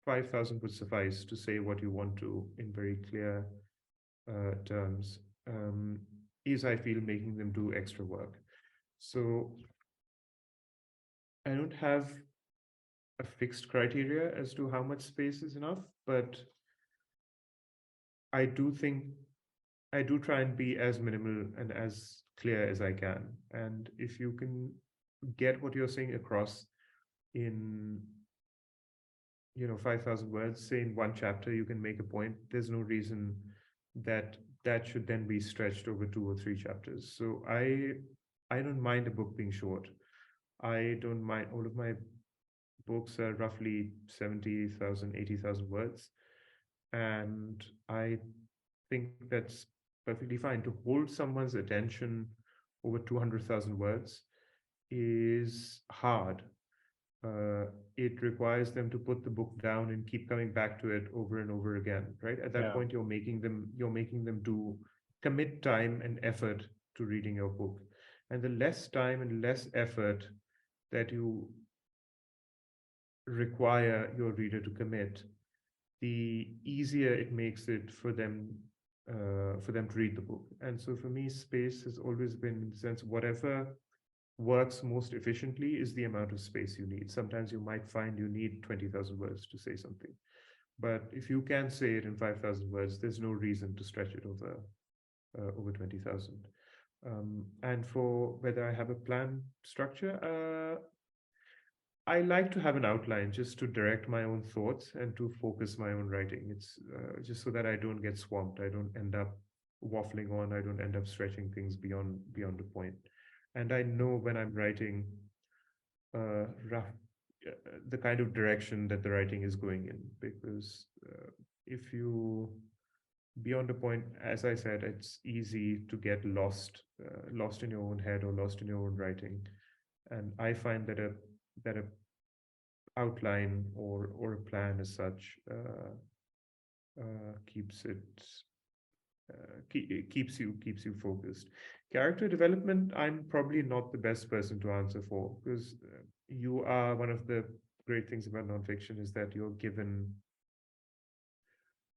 5,000 would suffice to say what you want to in very clear terms, is, I feel, making them do extra work. So I don't have a fixed criteria as to how much space is enough, but I do try and be as minimal and as clear as I can. And if you can get what you're saying across in 5,000 words, say in one chapter, you can make a point. There's no reason that should then be stretched over 2 or 3 chapters. So I don't mind a book being short. I don't mind. All of my books are roughly 70,000, 80,000 words. And I think that's perfectly fine. To hold someone's attention over 200,000 words is hard. It requires them to put the book down and keep coming back to it over and over again, right? At that point, you're making them commit time and effort to reading your book. And the less time and less effort that you require your reader to commit, the easier it makes it for them to read the book. And so for me, space has always been, in the sense, whatever works most efficiently is the amount of space you need. Sometimes you might find you need 20,000 words to say something, but if you can say it in 5,000 words, there's no reason to stretch it over 20,000. And for whether I have a plan structure, I like to have an outline just to direct my own thoughts and to focus my own writing. It's just so that I don't get swamped. I don't end up waffling on. I don't end up stretching things beyond the point. And I know when I'm writing the kind of direction that the writing is going in, because if you beyond a point, as I said, it's easy to get lost in your own head or lost in your own writing. And I find that a outline or a plan as such keeps you focused. Character development, I'm probably not the best person to answer for, because you are, one of the great things about nonfiction is that you're given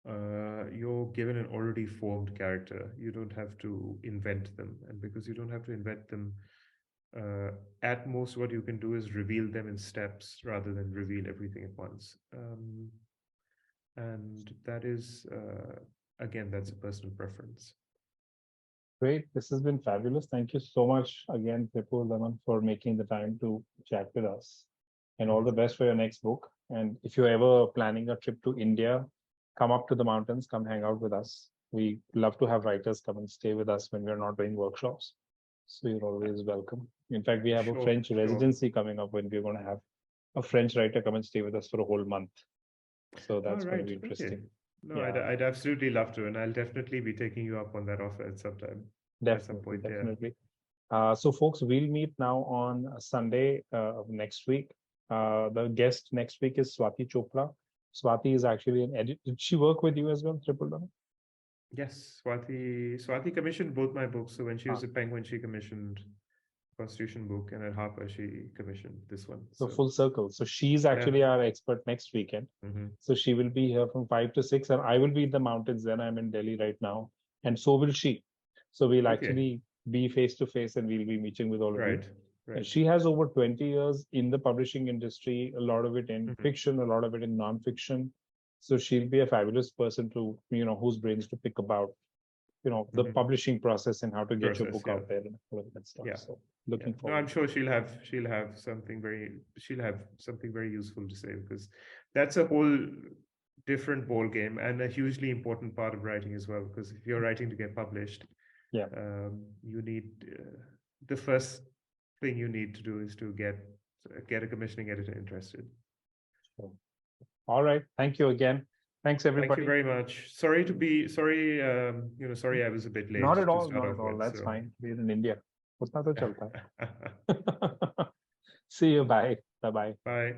an already formed character. You don't have to invent them, and because you don't have to invent them, at most what you can do is reveal them in steps rather than reveal everything at once. And that is, again, that's a personal preference. Great. This has been fabulous. Thank you so much again, Tripurdaman, for making the time to chat with us. And all the best for your next book. And if you're ever planning a trip to India, come up to the mountains, come hang out with us. We love to have writers come and stay with us when we're not doing workshops. So you're always welcome. In fact, we have a French residency coming up when we're going to have a French writer come and stay with us for a whole month. So that's going to be interesting. Okay. No, yeah. I'd absolutely love to, and I'll definitely be taking you up on that offer at some time. Definitely, at some point, definitely. Yeah. So, folks, we'll meet now on Sunday of next week. The guest next week is Swati Chopra. Swati is actually an editor. Did she work with you as well, Tripurdaman? Yes, Swati commissioned both my books. So when she was at Penguin, she commissioned Constitution book, and at Harper she commissioned this one. So full circle. So she's actually our expert next weekend. So she will be here from 5 to 6, and I will be in the mountains. Then I'm in Delhi right now, and so will she. So we'll actually be face to face, and we'll be meeting with all of you. Right. And she has over 20 years in the publishing industry, a lot of it in fiction, a lot of it in nonfiction. So she'll be a fabulous person to, whose brains to pick about, the publishing process and how to get your book out there and all of that stuff. Yeah. So looking forward. No, I'm sure she'll have something very useful to say, because that's a whole different ball game and a hugely important part of writing as well. Because if you're writing to get published, Yeah. You need the first thing you need to do is to get a commissioning editor interested. All right. Thank you again. Thanks, everybody. Thank you very much. Sorry, sorry I was a bit late. Not at to all. start Not off at all. with, That's so. fine. We're in India. Utna to chalta hai. See you. Bye. Bye-bye. Bye.